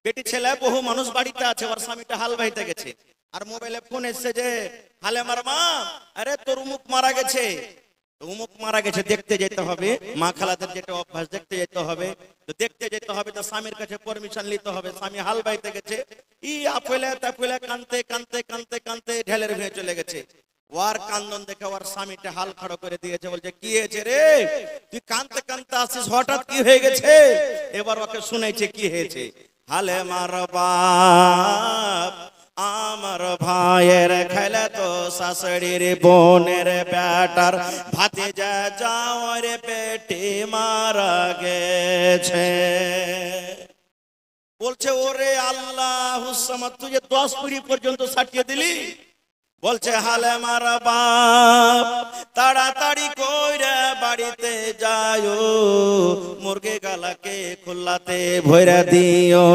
বেটি ছেলে বহু মানুষ বাড়িতে আছে, ওর স্বামীটা হাল বাইতে গেছে, আর মোবাইলে ফোন এসছে যে হালে মার মা, আরে তোর উমুক মারা গেছে, উমুক মারা গেছে, দেখতে যেতে হবে। মা খালাদের যেটা অভ্যাস, দেখতে যেতে হবে। তো দেখতে যেতে হবে, তো স্বামীর কাছে পারমিশন নিতে হবে। স্বামী হাল বাইতে গেছে, ই আপেলে তাপেলে কানতে কানতে কানতে কানতে ঢেলের ভেঙে চলে গেছে। ওর কান্দন দেখে ওর স্বামীটা হাল খাড়ো করে দিয়েছে, বলছে কি হয়েছে রে, তুই কানতে কানতে আসিস, হঠাৎ কি হয়ে গেছে? এবার ওকে শুনেছে কি হয়েছে। হালে মার বাপ, আমার ভাইয়ের খেলে তো শাশুড়ির বোনের বেটার ভাতিজা যাওয়ার পেটে মারা গেছে। বলছে ওরে আল্লাহ, তুই যে 10 পিঁড়ি পর্যন্ত সাটিয়ে দিলি। বলছে হালে মার বাপ, তাড়াতাড়ি কইরা বাড়িতে যাও, মুরগি গালাকে খুল্লাতে ভইরা দিও,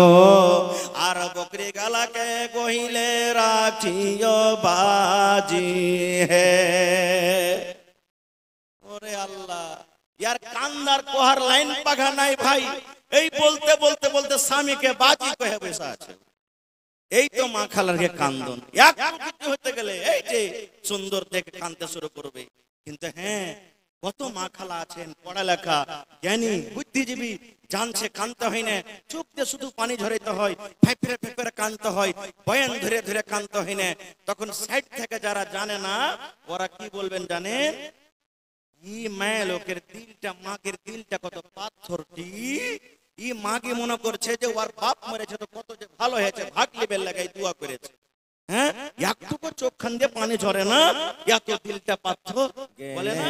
আর বকরি গালাকে কহিলে রাখিও বাজি হে। ওরে আল্লাহ, ইয়ার কান্দার কোহার লাইন পাঘা নাই ভাই। এই বলতে বলতে বলতে স্বামীকে বাজি কহে বসে আছে। এই তো মা খালার কান্দন, একটু কিছু হতে গেলে এই যে সুন্দর দেখে কাঁদতে শুরু করবে। কিন্তু হ্যাঁ, কত মা খালা আছেন পড়ালেখা জ্ঞানী বুদ্ধিজীবী, জানছে কাঁদতে হয় না, চোখ দিয়ে শুধু পানি ঝরাইতে হয়, ফেফড়ে ফেফড়ে কাঁদতে হয়, বয়ান ধরে ধরে কাঁদতে হয় না। তখন সাইড থেকে যারা জানে না, ওরা কি বলবেন জানেন? ই মায়ের লোকের দিলটা, মাগের দিলটা কত পাথরটি, ই মাকে মনে করছে যে ওর বাপ মরেছে তো কত যে ভালো হয়েছে, ভাগ লিবেল লাগাই দোয়া করেছে। হ্যাঁ, একটুকু চোখখান দিয়ে পানি ঝরে না, এত দিলটা পাথর। বলে না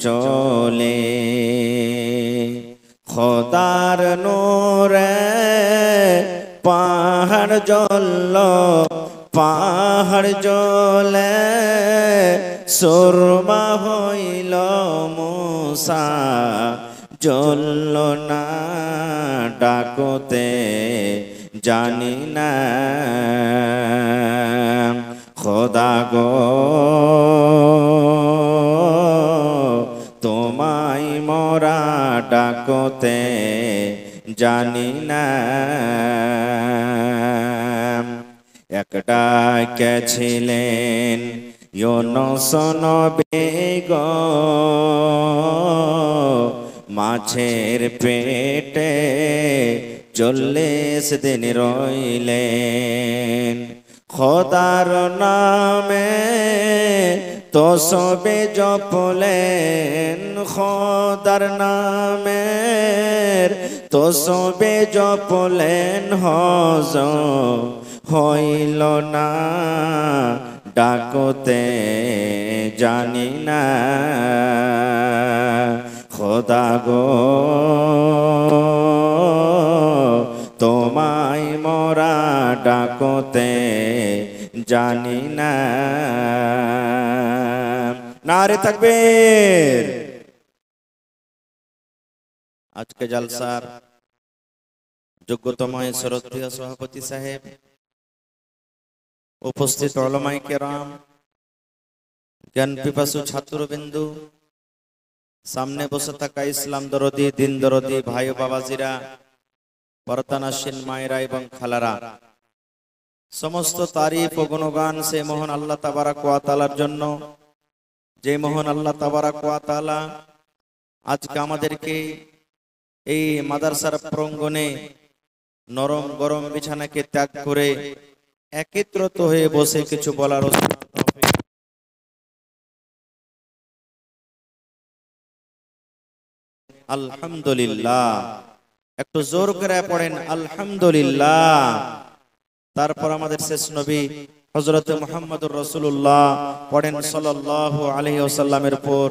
চলে খোদার নূরে পাহাড় জ্বলল, পাহাড় জ্বলে সুরমা হইল মুসা, জ্বলল না ডাকতে জানি না খোদা গো, তোমায় মোরা ডাকতে জানি না। একটা ছিলেন ইউনুস নবী গো, মাছের পেটে 40 দিন রইলেন। খোদার নামে তসবে জপলেন, খোদার নামে তসবে জপলেন, হজম হইল না ডাকতে জানি না খোদা গো, তোমায় মোরা ডাকতে জানি না। নারে তাকবীর। আজকে জলসার যোগ্যতম শ্রদ্ধেয় সভাপতি সাহেব, উপস্থিত উলামায়ে কেরাম, জ্ঞান পিপাসু ছাত্রবিন্দু, সামনে বসে থাকা ইসলাম দরদি, দিন দরদি ভাই ও বাবাজিরা, পর্দানাসীন মায়েরা এবং খালারা, সমস্ত তারিফ ও গুণগান সে মহান আল্লাহ তাবারাক ওয়া তাআলার জন্য, যে মহান আল্লাহ তাবারাক ওয়া তাআলা আজকে আমাদেরকে এই মাদ্রাসার প্রাঙ্গণে নরম গরম বিছানাকে ত্যাগ করে একত্রিত হয়ে বসে কিছু বলার আলহামদুলিল্লাহ। একটু জোর করে পড়েন আলহামদুলিল্লাহ। তারপর আমাদের শেষ নবী হযরত মুহাম্মদুর রাসূলুল্লাহ পড়েন সাল্লাল্লাহু আলাইহি ওয়াসাল্লামের উপর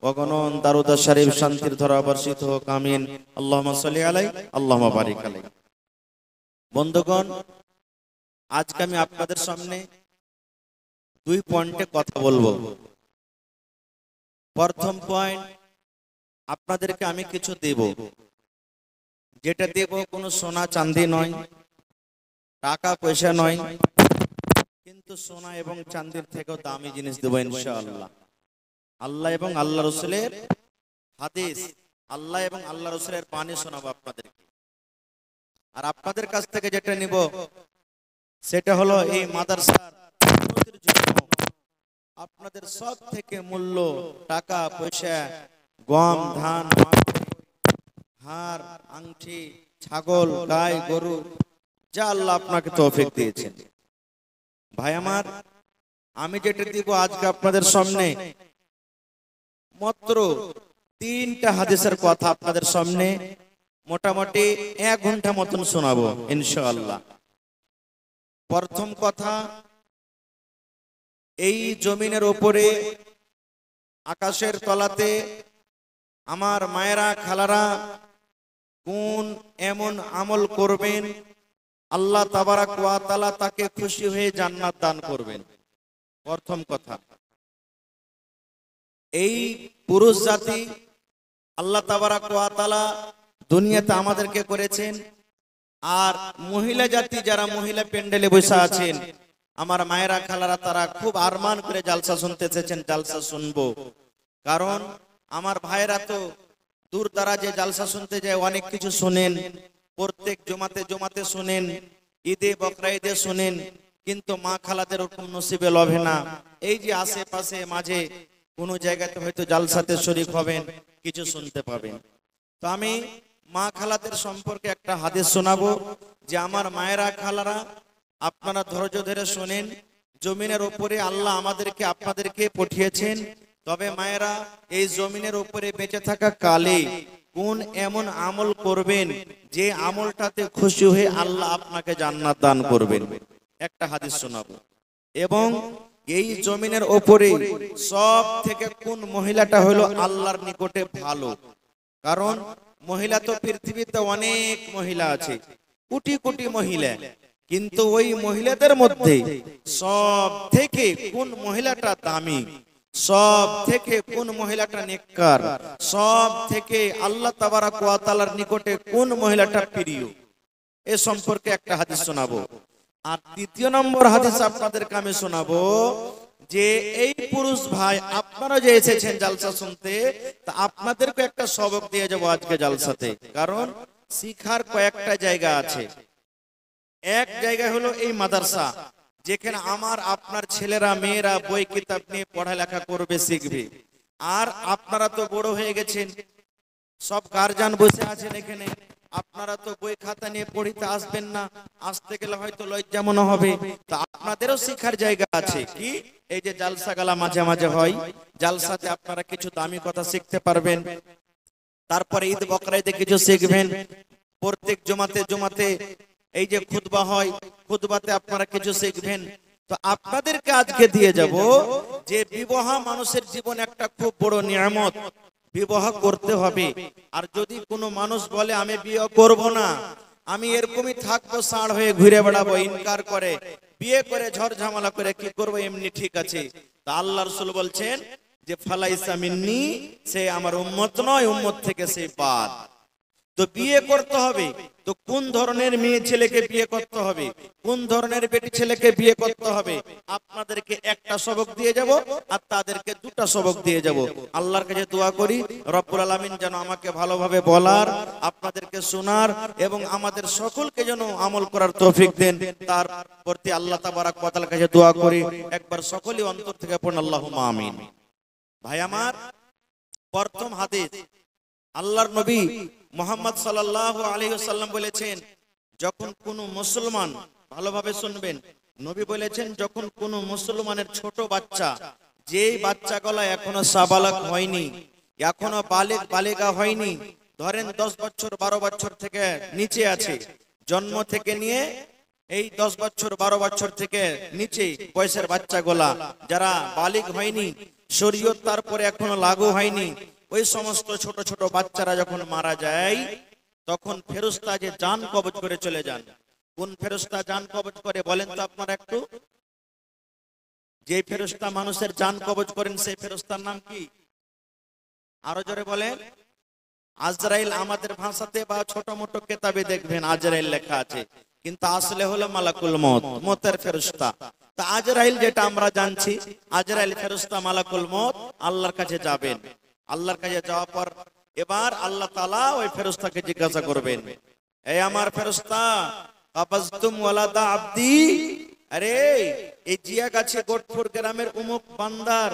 অগণন দারুদ শরীফ শান্তির ধারা বর্ষিত হোক, আমিন। আল্লাহুম্মা সাল্লি আলাইহি আল্লাহুম্মা বারিক আলাইহি। বন্ধুগণ, আজকে আমি আপনাদের সামনে 2 পয়েন্টে কথা বলবো। প্রথম পয়েন্ট, আপনাদেরকে আমি কিছু দেব, যেটা দেব কোনো সোনা চাঁদি নয়, টাকা পয়সা নয়, কিন্তু সোনা এবং চাঁদির থেকেও দামি জিনিস দেব ইনশাআল্লাহ। আল্লাহ এবং আল্লাহ রাসূলের হাদিস, আল্লাহ এবং আল্লাহ রাসূলের বাণী শোনাবো আপনাদেরকে। আর আপনাদের কাছ থেকে যেটা নিব সেটা হলো এই মাদ্রাসার উন্নতির জন্য আপনাদের সব থেকে মূল্য টাকা পয়সা, গম ধান মাটি, হার আংটি, ছাগল গাই গরু, যা আল্লাহ আপনাকে তৌফিক দিয়েছেন। ভাই আমার, আমি যেটা দিব আজকে আপনাদের সামনে মাত্র 3টা হাদিসের কথা আপনাদের সামনে মোটামুটি 1 ঘন্টা মতন শোনাবো ইনশাআল্লাহ। প্রথম কথা, এই জমিনের উপরে আকাশের তলাতে আমার মায়েরা খালারা কোন এমন আমল করবেন আল্লাহ তাবারাক ওয়া তাআলা তাকে খুশি হয়ে জান্নাত দান করবেন। প্রথম কথা, এই পুরুষ জাতি আল্লাহ তাবারাক ওয়া তাআলা দুনিয়াতে আমাদেরকে করেছেন, আর মহিলা জাতি যারা মহিলা প্যান্ডেলে বসে আছেন আমার মায়েরা খালারা, তারা খুব আরমান করে জালসা শুনতে এসেছেন, জালসা শুনবো। কারণ আমার ভাইরা তো দূর দারাজে জালসা শুনতে যায়, অনেক কিছু শুনেন, প্রত্যেক জমাতে শুনেন, ঈদে বকরা ঈদে শুনেন, কিন্তু মা খালাদের ওরকম নসিবে লভে না। এই যে আশেপাশে মাঝে কোনো জায়গাতে হয়তো জালসাতে শরীক হবেন, কিছু শুনতে পাবেন। তো আমি মা খালাদের সম্পর্কে একটা হাদিস শোনাবো, যে আমার মায়েরা খালারা আপনারা ধৈর্য ধরে শোনেন। জমিনের উপরে আল্লাহ আমাদেরকে আপনাদেরকে পাঠিয়েছেন, তবে মায়েরা এই জমিনের উপরে বেঁচে থাকা কালে কোন এমন আমল করবেন যে আমলটাতে খুশি হয়ে আল্লাহ আপনাকে জান্নাত দান করবেন, একটা হাদিস শোনাবো। এবং এই জমিনের উপরে সব থেকে কোন মহিলাটা হলো আল্লাহর নিকটে ভালো। কারণ মহিলা তো পৃথিবীতে অনেক মহিলা আছে, কোটি কোটি মহিলা, কিন্তু ওই মহিলাদের মধ্যে সব থেকে কোন মহিলাটা দামি, সব থেকে কোন মহিলাটা নেককার, সব থেকে আল্লাহ তাবারাক ওয়া তাআলার নিকটে কোন মহিলাটা প্রিয়, এ সম্পর্কে একটা হাদিস শোনাবো। আর দ্বিতীয় নম্বর হাদিস আপনাদেরকে আমি শোনাবো, যে এই পুরুষ ভাই আপনারা যে এসেছেন জালসা শুনতে, তা আপনাদেরকে একটা সবক দিয়ে যাবো আজকে জালসাতে। কারণ শিখার কয়েকটা জায়গা আছে। এক জায়গা হলো এই মাদ্রাসা, যেখানে আমার আপনার ছেলেরা মেয়েরা বই কিতাব নিয়ে পড়ালেখা করবে, শিখবে। আর আপনারা তো বড় হয়ে গেছেন, সব গার্জিয়ান বসে আছেন এখানে, আপনারা তো বই খাতা নিয়ে পড়িতে আসবেন না, আসতে গেলে হয়তো লজ্জা মনে হবে। তা আপনাদেরও শিখার জায়গা আছে। কি? এই যে জালসা গালা মাঝে মাঝে হয়, জালসাতে আপনারা কিছু দামি কথা শিখতে পারবেন। তারপরে ঈদ বকরা ঈদে কিছু শিখবেন। প্রত্যেক জমাতে এই যে খুতবা হয়, খুতবাতে আপনারা কিছু শিখবেন। তো আপনাদেরকে আজকে দিয়ে যাব যে বিবাহ মানুষের জীবনে একটা খুব বড় নিয়ামত, বিবাহ করতে হবে। আর যদি কোনো মানুষ বলে আমি বিয়ে করব না, আমি এরকমই থাকবো, সাড় হয়ে ঘুরে বেড়াবো, ইনকার করে, বিয়ে করে ঝড় ঝামেলা করে কি করবো, এমনি ঠিক আছে, তা আল্লাহ রাসূল বলছেন যে ফালাইসা মিন্নি, সে আমার উম্মত নয়, উম্মত থেকে সে বাদ। তো বিয়ে করতে হবে, তো কোন ধরনের মেয়ে ছেলেকে বিয়ে করতে হবে, কোন ধরনের বেটি ছেলেকে বিয়ে করতে হবে, আপনাদেরকে একটা সবক দিয়ে যাব, আর তাদেরকে দুটা সবক দিয়ে যাব। আল্লাহর কাছে দোয়া করি রব্বুল আলামিন যেন আমাকে ভালোভাবে বলার, আপনাদেরকে শোনার এবং আমাদের সকলকে যেন আমল করার তৌফিক দেন, তার প্রতি আল্লাহ তাবারাক ওয়া তাআলার কাছে দোয়া করি। একবার সকলেই অন্তর থেকে পড়ুন আল্লাহুম্মা আমিন। ভাই আমার, প্রথম হাদিস, আল্লাহর নবী মুহাম্মদ সাল্লাল্লাহু আলাইহি ওয়াসাল্লাম বলেছেন, যখন কোনো মুসলমান, ভালোভাবে শুনবেন, নবী বলেছেন যখন কোনো মুসলমানের ছোট বাচ্চা, যেই বাচ্চা গলা এখনো সাবালক হয়নি, এখনো বালেগা হয়নি, ধরেন 10 বছর 12 বছর থেকে নিচে আছে, জন্ম থেকে নিয়ে এই 10 বছর 12 বছর থেকে নিচে বয়সের বাচ্চা গলা, যারা বালিগ হয়নি, শরীয়ত তারপরে এখনো লাগু হয়নি, ওই সমস্ত ছোট ছোট বাচ্চারা যখন মারা যায়, তখন ফেরেশতা যে জান কবজ করে চলে যান। কোন ফেরেশতা জান কবজ করে বলেন তো আপনারা একটু? যে ফেরেশতা মানুষের জান কবজ করেন সেই ফেরেশতার নাম কি? আরো জোরে বলেন। আজরাইল। আমাদের ভাষাতে বা ছোট মোটো কিতাবে দেখবেন আজরাইল লেখা আছে, কিন্তু আসলে হলো মালাকুল মউত, মউতের ফেরেশতা। তা আজরাইল যেটা আমরা জানছি, আজরাইল ফেরেশতা মালাকুল মউত আল্লাহর কাছে যাবেন। আল্লাহর কাছে যাওয়ার পর এবার আল্লাহ তাআলা ওই ফেরেশতাকে জিজ্ঞাসা করবেন, এই আমার ফেরেশতা কাবাজতুম ওয়ালাদা আব্দি, আরে এই জিয়া গাছে গোটপুর গ্রামের উমুক বান্দার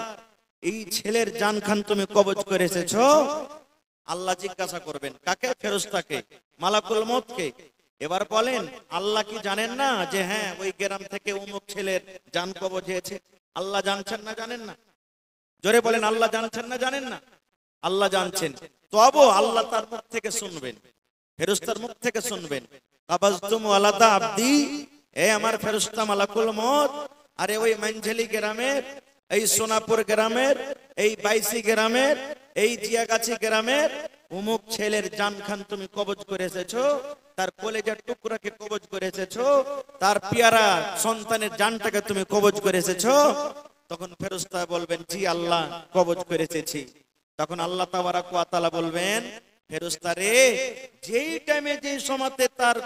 এই ছেলের জান খান তুমি কবজ করে এসেছো। আল্লাহ জিজ্ঞাসা করবেন কাকে? ফেরেশতাকে, মালাকুল মউতকে। এবার বলেন আল্লাহ কি জানেন না যে হ্যাঁ ওই গ্রাম থেকে উমুক ছেলের জান কবজ হয়েছে? আল্লাহ জানছেন না জানেন না? জোরে বলেন আল্লাহ জানছেন না জানেন না? আল্লাহ জানছেন। তবু আল্লাহ তার মুখ থেকে শুনবেন, ফেরেশতার মুখ থেকে শুনবেন কাবাজতুম ওয়ালাদা আব্দি, এ আমার ফেরেশতা মালাকুল মউত, আরে ওই মানঝালি গ্রামের, এই সোনাপুর গ্রামের, এই বাইসি গ্রামের, এই জিয়াগাছি গ্রামের উমুক ছেলের জান খান তুমি কবজ করে এসেছো, তার কলেজার টুকরাকে কবজ করে এসেছো, তার পিয়ারা সন্তানের জানটাকে তুমি কবজ করে এসেছো। তখন ফেরেশতা বলবেন জি আল্লাহ কবজ করে এসেছি। তখন আল্লাহ তাবারাক ওয়া তাআলা বলবেন ফেরেশতা রে, যেই টাইমে যেই সময়তে তার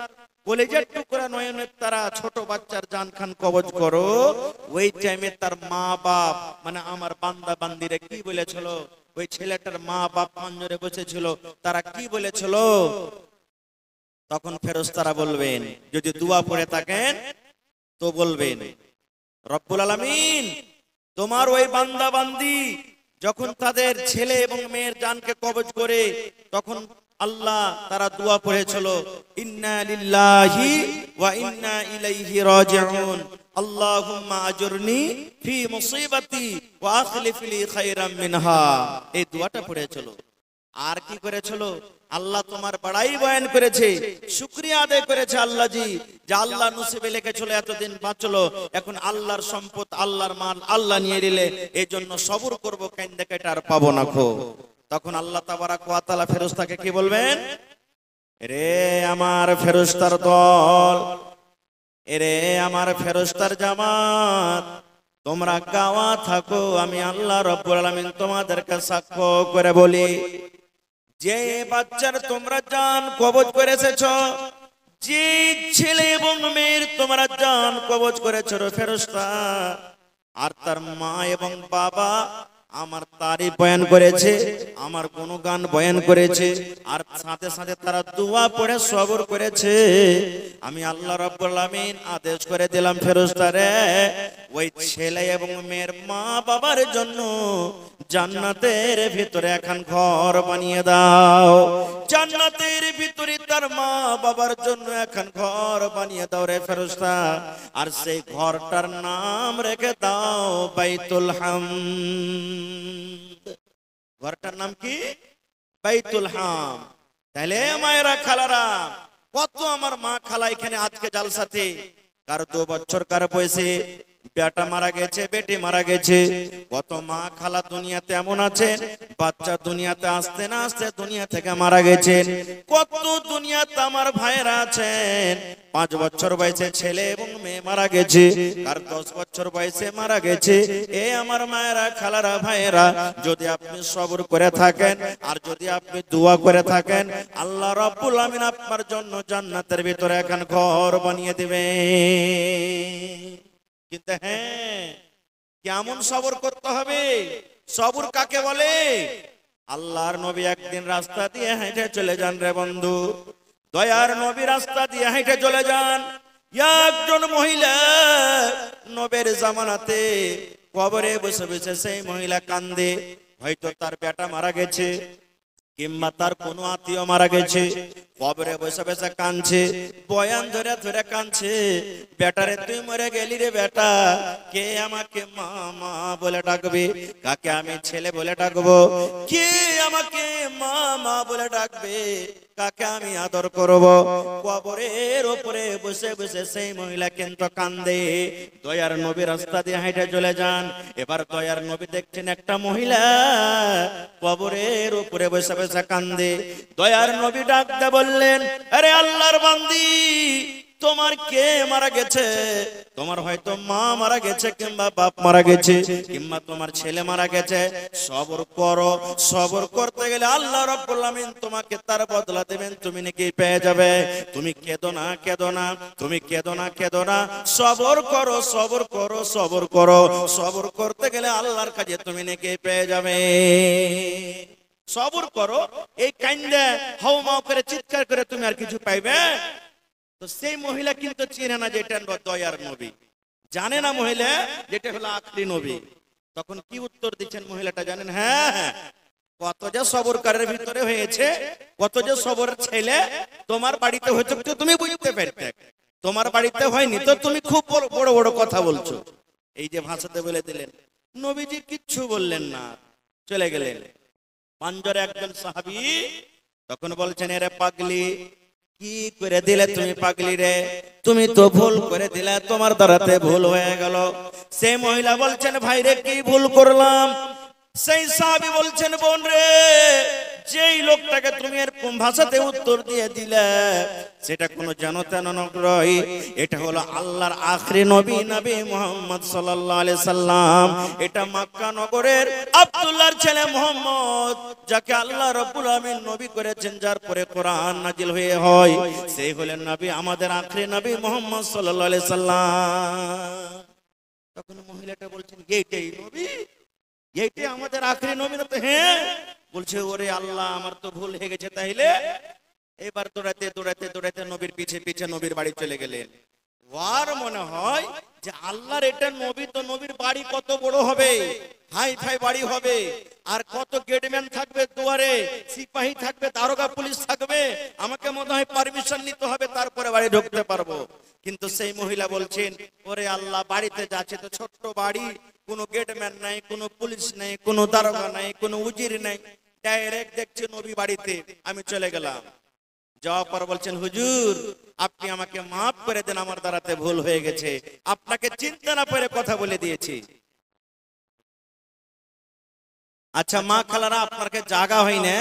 কলেজার টুকরা নয়নের তারা ছোট বাচ্চার জান খান কবজ করো, ওই টাইমে তার মা বাপ মানে আমার বান্দা বান্দিরে কি বলেছিল? ওই ছেলেটার মা বাপ পাঞ্জরে বসেছিল, তারা কি বলেছিল? তখন ফেরেশতারা বলবেন, যদি দোয়া পড়ে থাকেন তো বলবেন রব্বুল আলামিন তোমার ওই বান্দা বান্দি যখন তাদের ছেলে এবং মেয়ের জানকে কবজ করে, তখন আল্লাহ তারা দোয়া পড়েছিল ইন্না লিল্লাহি ওয়া ইন্না ইলাইহি রাজিউন, আল্লাহুম্মা আজুরনি ফি মুসিবাতি ওয়া আখলিফ লি খায়রাম মিনহা। এই দোয়াটা পড়েছিল। আর কি করেছিল? আল্লাহ তোমার বড়াই বয়ান করেছে, শুকরিয়া আদায় করেছে আল্লাহ জি, যে আল্লাহ নসিবে লিখেছিল এতদিন বাঁচলো, এখন আল্লাহর সম্পদ আল্লাহর মাল আল্লাহ নিয়ে নিলে এই জন্য সবর করবো, কাইন্দা কেটে আর পাবো না খো। তখন আল্লাহ তাবারাক ওয়া তাআলা ফেরেশতাকে কি বলবেন? রে আমার ফেরেশতার দল, এরে আমার ফেরেশতার জামাত, তোমরা গাওয়া থাকো, আমি আল্লাহ রাব্বুল আলামিন তোমাদেরকে সাক্ষ্য করে বলি, যে বাচ্চার তোমরা জান কবজ করে এসেছো, যে ছেলে এবং মেয়ের তোমরা জান কবজ করেছো ফেরেশতা, আর তার মা এবং বাবা আমার তারিফ বয়ান করেছে, আমার গুণগান বয়ান করেছে, আর সাথে সাথে তারা দোয়া পড়ে সবর করেছে। আমি আল্লাহ রাব্বুল আলামিন আদেশ করে দিলাম ফেরেশতা রে, ওই ছেলে এবং মেয়ের মা বাবার জন্য জান্নাতের ভিতরে এখন ঘর বানিয়ে দাও, জান্নাতের ভিতরে তার মা বাবার জন্য এখন ঘর বানিয়ে দাও রে ফেরেশতা, আর সেই ঘরটার নাম রেখে দাও বাইতুল হামদ। ঘরটার নাম কি? বাইতুল হাম। তাহলে মায়েরা খালারা, কত আমার মা খালা এখানে আজকে জালসাতে, কার 2 বছর কার বয়সে বেটা মারা গেছে, বেটি মারা গেছে, কত মা খালা দুনিয়াতে এমন আছে, বাচ্চা দুনিয়াতে আসতে না আসতে দুনিয়া থেকে মারা গেছেন, কত দুনিয়াতে আমার ভাইরা আছেন 5 বছর বয়সে ছেলে এবং মেয়ে মারা গেছে, আর 10 বছর বয়সে মারা গেছে। এ আমার মায়েরা খালারা ভাইয়েরা, যদি আপনি সবর করে থাকেন আর যদি আপনি দোয়া করে থাকেন, আল্লাহ রাব্বুল আমিন আপনার জন্য জান্নাতের ভিতরে এখন ঘর বানিয়ে দিবেন। কিন্তু হ্যাঁ, কেমন সবর করতে হবে? সবর কাকে বলে? আল্লাহর নবী একদিন রাস্তা দিয়ে হেঁটে চলে যান রে বন্ধু, দয়ার নবী রাস্তা দিয়ে হেঁটে চলে যান, একজন মহিলা নবীর জামানাতে কবরে বসে বসে সেই মহিলা কান্দে, হয়তো তার বেটা মারা গেছে কিংবা তার কোনো আত্মীয় মারা গেছে, কবরে বসে বসে কাঁদছে, বয়ান ধরে ধরে কাঁদছে, বেটারে তুই মরে গেলি রে বেটা, কে আমাকে মা মা বলে ডাকবে, কাকে আমি ছেলে বলে ডাকবো, কে আমাকে মা মা বলে ডাকবে, কাকে আমি আদর করব? কবরের উপরে বসে বসে সেই মহিলা কিন্তু কান্দে। দয়ার নবী রাস্তা দিয়ে হেঁটে চলে যান, এবার দয়ার নবী দেখছেন একটা মহিলা কবরের উপরে বসে বসে কান্দে। দয়ার নবী ডাকতে বললেন, আরে আল্লাহর বান্দি, তোমার কে মারা গেছে? তোমার হয়তো মা মারা গেছে কিংবা বাপ মারা গেছে কিংবা তোমার ছেলে মারা গেছে, সবর করো, সবর করতে গেলে আল্লাহ রাব্বুল আমিন তোমাকে তার বদলা দেবেন, তুমি নাকি পেয়ে যাবে। তুমি কেঁদো না, কেঁদো না, তুমি কেঁদো না, কেঁদো না, সবর করো, সবর করো, সবর করো, সবর করতে গেলে আল্লাহর কাছে তুমি নাকি পেয়ে যাবে। সবর করো, এই কান্দে হাও মাও করে চিৎকার করে তুমি আর কিছু পাইবে? তো সেই মহিলা কিন্তু চিনে না যে এটা দয়ার নবী, জানে না মহিলা যেটা হলো আখরি নবী। তখন কি উত্তর দিচ্ছেন মহিলাটা জানেন? হ্যাঁ হ্যাঁ, কত যে সবরকারের ভিতরে হয়েছে, কত যে সবর ছেলে তোমার বাড়িতে হয়েছে তো তুমি বুঝতে পারতে, তোমার বাড়িতে হয়নি তো তুমি খুব বড় বড় কথা বলছো। এই যে ভাষাতে বলে দিলেন, নবীজি কিচ্ছু বললেন না, চলে গেলেন। পাঞ্জরে একজন সাহাবী তখন বলছেন, এরে পাগলি, কি করে দিলে তুমি পাগলি রে, তুমি তো ভুল করে দিলে, তোমার দ্বারাতে ভুল হয়ে গেল। সেই মহিলা বলছেন, ভাই রে কি ভুল করলাম? সেই সাহাবী বলছেন, বোন রে, যেই লোকটাকে তুমি এরকম ভাষাতে উত্তর দিয়ে দিলে সেটা কোনো জানতেন নয়, এটা হলো আল্লাহর আখরি নবী, নবী মুহাম্মদ সাল্লাল্লাহু আলাইহি সাল্লাম। এটা মক্কা নগরের আব্দুল্লাহর ছেলে মুহাম্মদ, যাকে আল্লাহ রাব্বুল আমিন নবী করেছেন, যার পরে কোরআন নাজিল হয়ে হয়, সেই হলেন নবী, আমাদের আখরি নবী মুহাম্মদ সাল্লাল্লাহু আলাইহি সাল্লাম। তখন মহিলাটা বলছেন, এইটাই নবী, এইটাই আমাদের আখরি নবী? না তো হ্যাঁ। বলছে, ওরে আল্লাহ, আমার তো ভুল হয়ে গেছে। তাইলে এবার দৌড়াতে দৌড়াতে দৌড়াতে নবীর পিছে পিছে নবীর বাড়ি চলে গেলেন। আর মনে হয় যে আল্লাহর এটা নবী, তো নবীর বাড়ি কত বড় হবে, হাই ফাই বাড়ি হবে, আর কত গেটম্যান থাকবে দুয়ারে, সিপাহী থাকবে, দারোগা পুলিশ থাকবে, আমাকে মনে হয় পারমিশন নিতে হবে, তারপরে বাড়ি ঢুকতে পারবো। কিন্তু সেই মহিলা বলছেন, ওরে আল্লাহ, বাড়িতে যাচ্ছে তো ছোট্ট বাড়ি, কোনো গেটম্যান নাই, কোনো পুলিশ নাই, কোনো দারোগা নাই, কোনো উজির নাই, ডাইরেক্ট দেখছি নবী বাড়িতে। আমি চলে গেলাম, যাওয়ার পর বলছেন, হুজুর আপনি আমাকে মাফ করে দেন, আমার দ্বারাতে ভুল হয়ে গেছে, আপনাকে চিন্তা না করে কথা বলে দিয়েছি। আচ্ছা মা খালারা, আপনাকে জায়গা হয় না,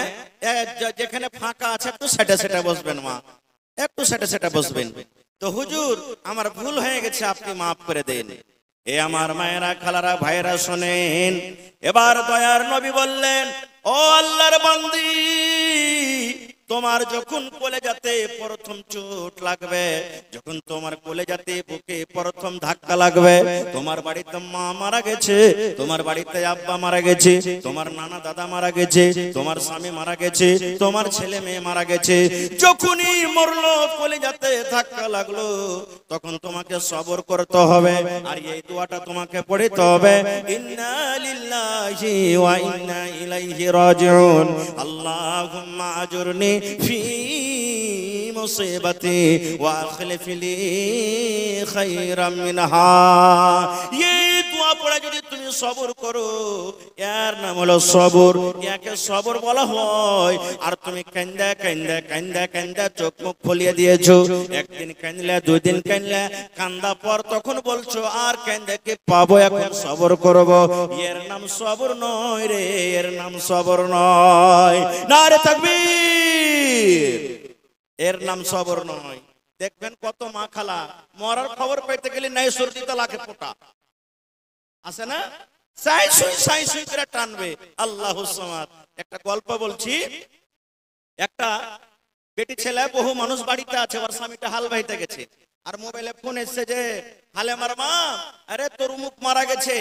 যেখানে ফাঁকা আছে একটু সেটা সেটা বসবেন, মা একটু সেটা সেটা বসবেন। তো হুজুর আমার ভুল হয়ে গেছে, আপনি মাফ করে দেন। এ আমার মায়েরা, খালারা, ভাইয়েরা শোনেন, এবার দয়ার নবী বললেন, ও আল্লাহর বান্দি, তোমার যখন কলেজাতে প্রথম চোট লাগবে, যখন তোমার কলেজাতে বুকে প্রথম ধাক্কা লাগবে, তোমার বাড়িতে মা মারা গেছে, তোমার বাড়িতে আব্বা মারা গেছে, তোমার নানা দাদা মারা গেছে, তোমার স্বামী মারা গেছে, তোমার ছেলে মেয়ে মারা গেছে, যখনই মরলো, কলেজাতে ধাক্কা লাগলো, তখন তোমাকে সবর করতে হবে। আর এই দোয়াটা তোমাকে পড়তে হবে, ইন্না লিল্লাহি ওয়া ইন্না ইলাইহি রাজিউন, আল্লাহুম্মা আজুরনি ফি মুসিবাতি ওয়া আখলিফ লি খায়রাম মিনহা। এই দোয়া পড়ে যদি তুমি সবর করো, এর নাম হলো সবর, একে সবর বলা হয়। আর তুমি কান্দা কান্দা কান্দা কান্দা চোখ মুখ ফুলিয়ে দিয়েছো, একদিন কান্দলে, দুই দিন কান্দলে, কান্দা পর তখন বলছো আর কান্দাকে পাবো, এখন সবর করব, এর নাম সবর নয় রে, এর নাম সবর নয়। নারে তাকবীর, এর নাম সবর নয়। দেখবেন কত মা খালা মরার খবর পাইতে গেলে নাই সর্দিতে লাখে ফোঁটা আছে না, সাই সুই করে টানবে, আল্লাহুস সামাদ। একটা গল্প বলছি, একটা বেটি ছেলে, বহু মানুষ বাড়িতে আছে, ওর স্বামীটা হাল বাইতে গেছে, আর মোবাইলে ফোন এসছে যে, হালে মার মা, আরে তোর উমুক মারা গেছে,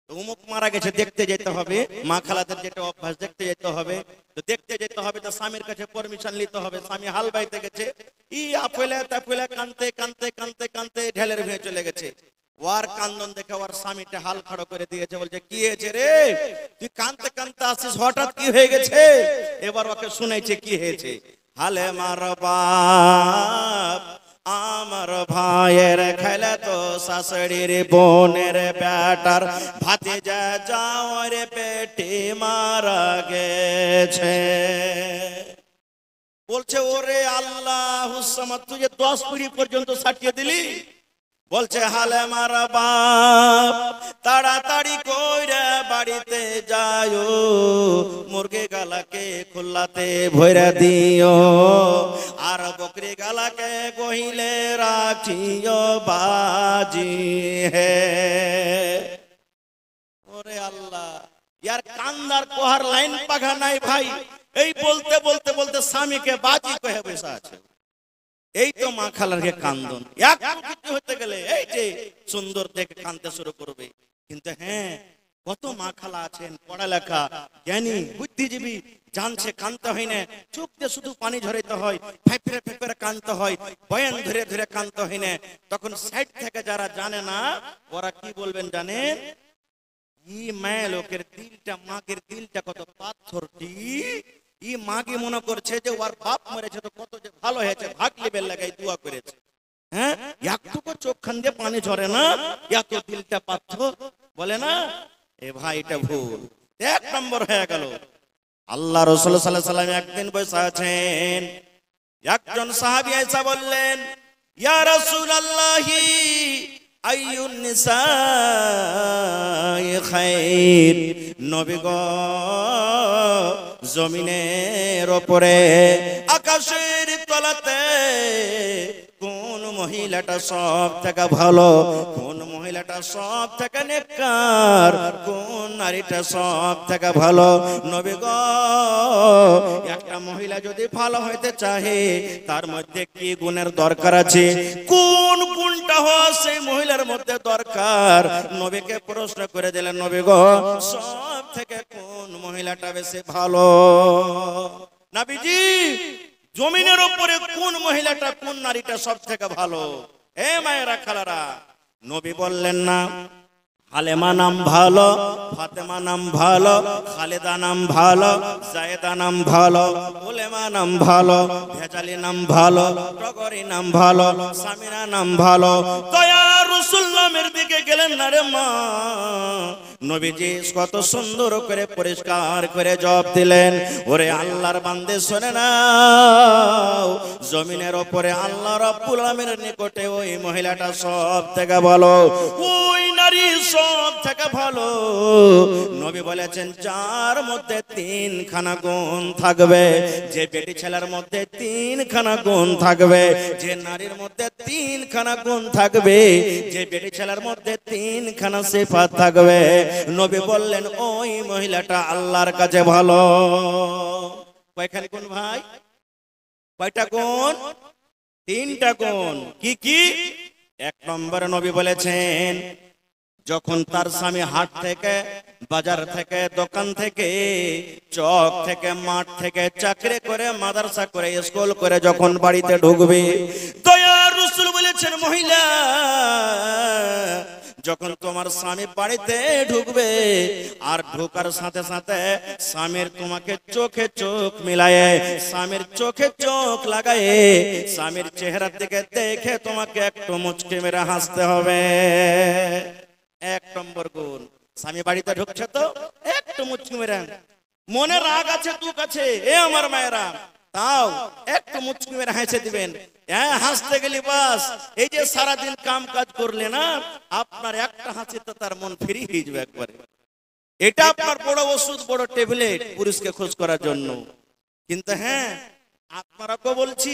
উমুক মারা গেছে, দেখতে যেতে হবে। মা খালাদের যেটা অভ্যাস, দেখতে যেতে হবে, তো দেখতে যেতে হবে, তো স্বামীর কাছে পারমিশন নিতে হবে। স্বামী হাল বাইতে গেছে, ই আফেলে তাফেলে কানতে কানতে কানতে কানতে ঢেলের ভেঙে চলে গেছে। ওর কান্দন দেখে ওর স্বামীটা হাল খাড়ো করে দিয়েছে, বলছে, কি হয়েছে রে, তুই কানতে কানতে আসিস, হঠাৎ কি হয়ে গেছে? এবার ওকে শুনেছে কি হয়েছে। হালে মার বাপ, আমার ভাইয়ের খেলে তো শাশুড়ির বোনের বেটার ভাতিজা যাওয়ার পেটে মারা গেছে। বলছে, ওরে আল্লাহুস সামাদ, তুই যে 10 পিঁড়ি পর্যন্ত সাটিয়ে দিলি। বলছে, হালে মারা বাপ, তাড়াতাড়ি কইরা বাড়িতে যায়ও, মুরগি গালাকে খুল্লাতে ভইরা দিও, আর বকরি গালাকে গহিলে রাখিও বাজি হে। ওরে আল্লাহ, ইয়ার কান্দার কোহার লাইন পাঘা নাই ভাই। এই বলতে বলতে বলতে স্বামীকে বাজি কহে বসে আছে। এই তো মা খালারকে কান্দন, এক কিছু হতে গেলে এই যে সুন্দর দেখে কানতে শুরু করবে। কিন্তু হ্যাঁ, কত মা খালা আছেন পড়ালেখা জ্ঞানী বুদ্ধিজীবী, জানছে কানতে হয় না, চোখ দিয়ে শুধু পানি ঝরাইতে হয়, ফেফড়ে ফেফড়ে কানতে হয়, বয়ান ধরে ধরে কানতে হয় না। তখন সাইড থেকে যারা জানে না ওরা কি বলবেন জানেন? ই মায়ের লোকের দিলটা, মাগের দিলটা কত পাথরটি, ই মাগে মনে করছে যে ওর বাপ মরেছে তো কত যে ভালো হয়েছে, ভাগ লিবেল লাগাই দোয়া করেছে। হ্যাঁ, একটুকু চোখ খান দিয়ে পানি ঝরে না, এত দিলটা পাথর বলে না। এ ভাই এটা ভুল, এক নম্বর হয়ে গেল। আল্লাহ রাসূল সাল্লাল্লাহু আলাইহি ওয়াসাল্লাম একদিন বসে আছেন, একজন সাহাবী এসে বললেন, ইয়া রাসূলুল্লাহি আইয়ুন নিসাই খায়র, নবী গো জমিনের উপরে আকাশের তলাতে কোন মহিলাটা সব থেকে ভালো, কোন মহিলাটা সব থেকে নেককার, কোন নারীটা সব থেকে ভালো? নবী গো একটা মহিলা যদি ভালো হইতে চাহে তার মধ্যে কি গুণের দরকার আছে, কোন গুণটা হওয়া সেই মহিলার মধ্যে দরকার? নবীকে প্রশ্ন করে দিলেন, নবী গো সব থেকে কোন মহিলাটা বেশি ভালো? নবীজি জমিনের উপরে কোন মহিলাটা, কোন নারীটা সব থেকে ভালো? এ মায়েরা খালারা, নবী বললেন না হালেমা নাম ভালো, ফাতেমা নাম ভালো, খালেদা নাম ভালো, জায়েদা নাম ভালো, উলেমা নাম ভালো, ভেজালি নাম ভালো, টগরি নাম ভালো, সামিনা নাম ভালো। দয়া রাসূল নামের দিকে গেলেন না রে মা। নবীজি কত সুন্দর করে পরিষ্কার করে জবাব দিলেন, ওরে আল্লাহর বান্দে শুনে নাও, জমিনের উপরে আল্লাহ রাব্বুল আলামিনের নিকটে ওই মহিলাটা সব থেকে ভালো, ওই নারী সব থেকে ভালো। নবী বলেছেন যার মধ্যে তিনখানা গুণ থাকবে, যে বেটি ছেলের মধ্যে তিনখানা গুণ থাকবে, যে নারীর মধ্যে তিনখানা গুণ থাকবে, যে বেটি ছেলের মধ্যে তিনখানা সিফাত থাকবে, নবী বললেন ওই মহিলাটা আল্লাহর কাছে ভালো। কয়খানি গুণ ভাই? কয়টা গুণ? তিনটা গুণ। কি কি? এক নম্বরে নবী বলেছেন যখন তার স্বামী হাট থেকে, বাজার থেকে, দোকান থেকে, চক থেকে, মাঠ থেকে, চাকরি করে, মাদ্রাসা করে, স্কুল করে যখন বাড়িতে ঢুকবে, দয়ার রাসূল বলেছেন মহিলা যখন তোমার স্বামী বাড়িতে ঢুকবে আর ঢোকার সাথে সাথে স্বামীর তোমাকে চোখে চোখ মিলায়ে, স্বামীর চোখে চোখ লাগায়ে, স্বামীর চেহারার দিকে দেখে তোমাকে একটু মুচকি মেরে হাসতে হবে। এক নম্বর গুণ। স্বামী বাড়িতে ঢুকছে তো একটু মুচকি মেরে, মনে রাগ আছে দুঃখ আছে, এ আমার মায়েরা, তাও একটু মুচকি মেরে হেসে দিবেন। হ্যাঁ, হাসতে গেলি বাস, এই যে সারাদিন কাম কাজ করলে না, আপনার একটা হাসিতে তার মন ফ্রি হয়ে যাবে একবারে। এটা আপনার বড় ওষুধ, বড় ট্যাবলেট পুরুষকে খোঁজ করার জন্য। কিন্তু হ্যাঁ, আপনারাকে বলছি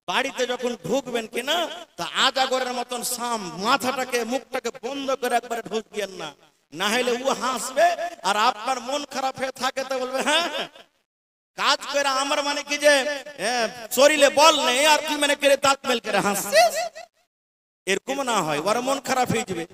বাড়িতে যখন ঢুকবেন কিনা তা আজাগরের মতন সাম মাথাটাকে, মুখটাকে বন্ধ করে একবারে ঢুকবেন না, না হলে ও হাসবে আর আপনার মন খারাপ হয়ে থাকে তো বলবে হ্যাঁ কাজ করে আমার মানে কি যে শরীরে বল নেই আর তুই মানে করে দাঁত মেল করে হাসছিস, এরকম না হয়, ওর মন খারাপ হয়ে যাবে।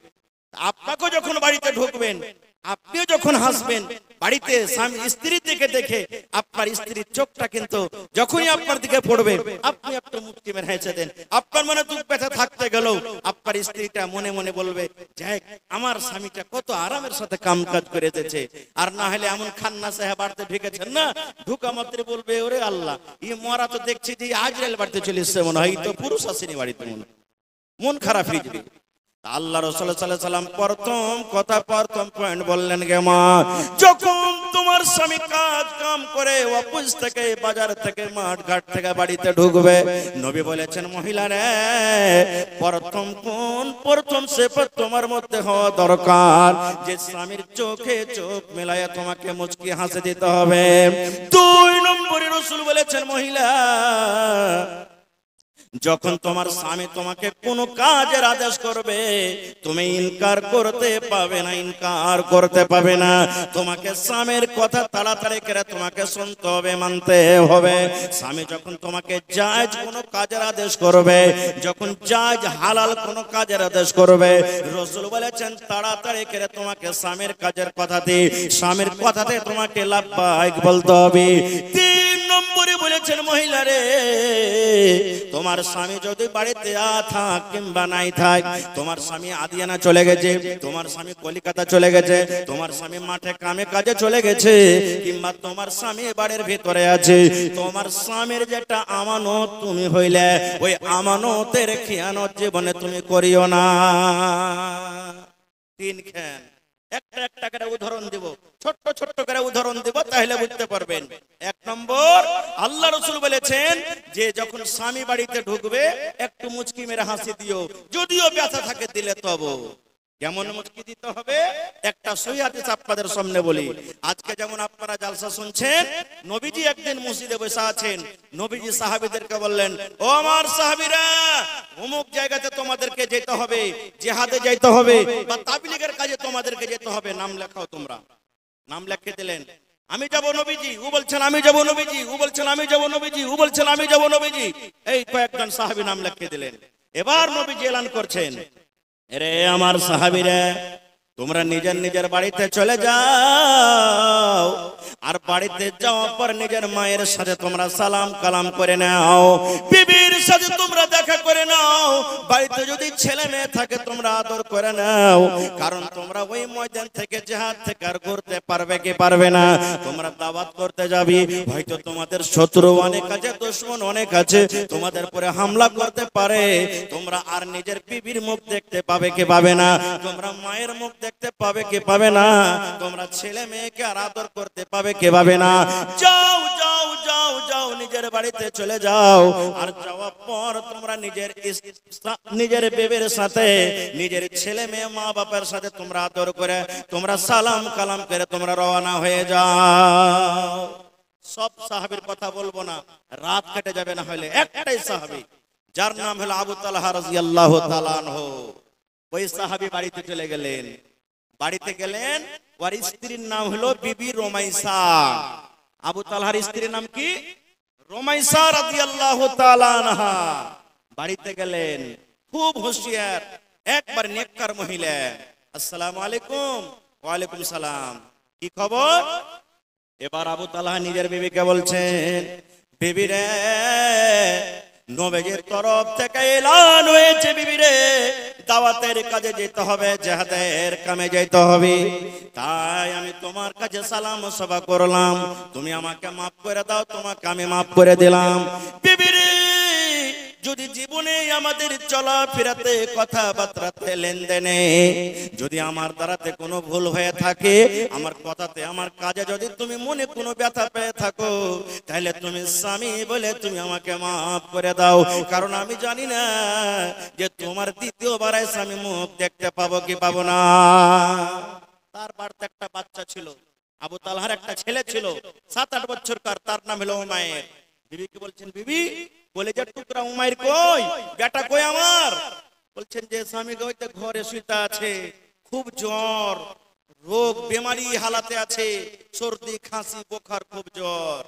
আপনাকে যখন বাড়িতে ঢুকবেন, আপনিও যখন হাসবেন, বাড়িতে স্বামী স্ত্রীর দিকে দেখে আপনার স্ত্রীর চোখটা কিন্তু যখনই আপনার দিকে পড়বে আপনি একটু মুচকি মেরে হেসে দেন। আপনার মনে দুঃখ ব্যথা থাকতে গেলেও আপনার স্ত্রীটা মনে মনে বলবে যাই আমার স্বামীটা কত আরামের সাথে কাম কাজ করে দিয়েছে। আর না হলে এমন খান্না সাহেব বাড়িতে ঢুকেছেন না, ঢুকা মাত্র বলবে ওরে আল্লাহ, ই মরা তো দেখছি যে আজরাইল বাড়িতে চলে এসছে, মনে হয় তো পুরুষ আসেনি বাড়িতে, মন খারাপ হয়ে যাবে। আল্লাহ রাসূল সাল্লাল্লাহু আলাইহি ওয়াসাল্লাম প্রথম পয়েন্ট বললেন গে মা, যখন তোমার স্বামী কাজ কাম করে অফিস থেকে, বাজার থেকে, মাঠ ঘাট থেকে বাড়িতে ঢুকবে, নবী বলেছেন মহিলা রে প্রথম সিফাত তোমার মধ্যে হওয়া দরকার যে স্বামীর চোখে চোখ মেলায়া তোমাকে মুচকি হাসি দিতে হবে। দুই নম্বরে রাসূল বলেছেন মহিলা যখন তোমার স্বামী তোমাকে কোনো কাজের আদেশ করবে, তুমি ইনকার করতে পাবে না, ইনকার করতে পাবে না। তোমাকে স্বামীর কথা তাড়াতাড়ি করে তোমাকে শুনতে হবে, মানতে হবে। স্বামী যখন তোমাকে জায়েজ কোনো কাজের আদেশ করবে, যখন জায়েজ হালাল কোনো কাজের আদেশ করবে, রাসূল বলেছেন তাড়াতাড়ি করে তোমাকে স্বামীর কাজের কথাতে, স্বামীর কথাতে তোমাকে লাব্বাইক বলতে হবে। 3 নম্বরে বলেছেন মহিলারে, তোমার স্বামী যদি বাড়িতে থাক কিংবা নাই থাক, তোমার স্বামী আদিয়ানা চলে গেছে, তোমার স্বামী কলিকাতা চলে গেছে, তোমার স্বামী মাঠে কামে কাজে চলে গেছে, কিংবা তোমার স্বামী বাড়ির ভিতরে আছে, তোমার স্বামীর যেটা আমানত তুমি হইলে, ওই আমানতের খেয়ানত জীবনে তুমি করিও না। 3 খেয়ান, একটা একটা করে উদাহরণ দিব, ছোট্ট ছোট্ট করে উদাহরণ দিব, তাহলে বুঝতে পারবেন। 1 নম্বর, আল্লাহ রাসূল বলেছেন যে যখন স্বামী বাড়িতে ঢুকবে একটু মুচকি মেরে হাসি দিও, যদিও ব্যথা থাকে দিলে তবু। কেমন মুচকি দিতে হবে? একটা সহিহ হাদিস আপনাদের সামনে বলি। আজকে যেমন আপনারা জালসা শুনছেন, নবীজি একদিন মসজিদে বসে আছেন, নবীজি সাহাবীদেরকে বললেন, ও আমার সাহাবীরা, অমুক জায়গাতে তোমাদেরকে যেতে হবে, জিহাদে যেতে হবে, বা তাবলীগের কাজে তোমাদেরকে যেতে হবে, নাম লেখাও। তোমরা নাম লিখে দিলেন, আমি যাব নবীজি, ও বলছেন আমি যাব নবীজি, ও বলছেন আমি যাব নবীজি, ও বলছেন আমি যাব নবীজি। এই কয়েকজন সাহাবী নাম লিখে দিলেন। এবার নবীজি এলান করছেন, আরে আমার সাহাবীরা, তোমরা নিজের নিজের বাড়িতে চলে যাও, আর বাড়িতে যাওয়ার পর নিজের মায়ের সাথে তোমরা সালাম কালাম করে নাও, বিবির সাথে তোমরা দেখা করে নাও, বাড়িতে যদি ছেলে মেয়ে থাকে তোমরা আদর করে নাও, কারণ তোমরা ওই ময়দান থেকে জিহাদ থেকে আর করতে পারবে কি পারবে না। তোমরা দাওয়াত করতে যাবি, হয়তো তোমাদের শত্রু অনেক আছে, দুশমন অনেক আছে, তোমাদের পরে হামলা করতে পারে, তোমরা আর নিজের বিবির মুখ দেখতে পাবে কি পাবে না, তোমরা মায়ের মুখ দেখতে পাবে কি পাবে না, তোমরা ছেলে মেয়েকে আর আদর করতে পাবে কি পাবে না। যাও যাও যাও যাও, নিজের বাড়িতে চলে যাও, আর যাওয়ার পর তোমরা নিজের বিবির সাথে, নিজের ছেলে মেয়ে মা বাবার সাথে তোমরা আদর করে, তোমরা সালাম কালাম করে তোমরা রওনা হয়ে যাও। সব সাহাবীর কথা বলবো না, রাত কেটে যাবে না হলে। একটাই সাহাবী, যার নাম হলো আবু তালহা রাদিয়াল্লাহু তাআলা আনহু। ওই সাহাবী বাড়িতে চলে গেলেন, বাড়িতে গেলেন, ওর স্ত্রীর নাম হলো বিবি রোমাইসা। আবু তালহার স্ত্রীর নাম কি? রোমাইসা রাদিয়াল্লাহু তাআলা আনহা। বাড়িতে গেলেন, খুব হুঁশিয়ার, একবার নেককার মহিলা। আসসালামু আলাইকুম। ওয়া আলাইকুম সালাম, কি খবর? এবার আবু তালহা নিজের বিবিকে বলছেন, বিবি রে, নবীর তরফ থেকে এলান হয়েছে, বিবি রে, দাওয়াতের কাজে যেতে হবে, জিহাদের কামে যেতে হবে, তাই আমি তোমার কাছে সালাম সভা করলাম, তুমি আমাকে মাফ করে দাও, তোমাকে আমি মাফ করে দিলাম। বিবি রে, যদি জীবনে আমাদের চলাফেরাতে, কথাবার্তাতে, লেনদেনে যদি আমার দ্বারাতে কোনো ভুল হয়ে থাকে, আমার কথাতে, আমার কাজে যদি তুমি মনে কোনো ব্যথা পেয়ে থাকো, তাহলে তুমি স্বামী বলে তুমি আমাকে মাফ করে দাও, কারণ আমি জানি না যে তোমার দ্বিতীয়বার স্বামী মুখ দেখতে পাবো কি পাবো না। তার বাড়িতে একটা বাচ্চা ছিল, আবু তালহার একটা ছেলে ছিল 7-8 বছরকার, তার নাম হলো উমাইর। বিবিকে বলছেন, বিবি, কলেজের টুকরা উমাইর কই, বেটা কই আমার? বলছেন যে স্বামী হইতে ঘরে শুইতে আছে, খুব জ্বর, রোগ বেমারি হালাতে আছে, সর্দি খাসি বোখার, খুব জ্বর।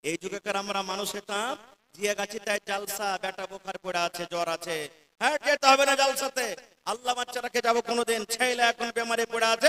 এই যুগেকার আমরা মানুষ হতাম, জিয়া গাছি তাই জালসা, বেটা বোখার পড়ে আছে, জ্বর আছে, হ্যাঁ যেতে হবে না জালসাতে, আল্লাহ বাচ্চা রাখে যাবো কোনোদিন, ছেলে এখন বেমারে পড়ে আছে,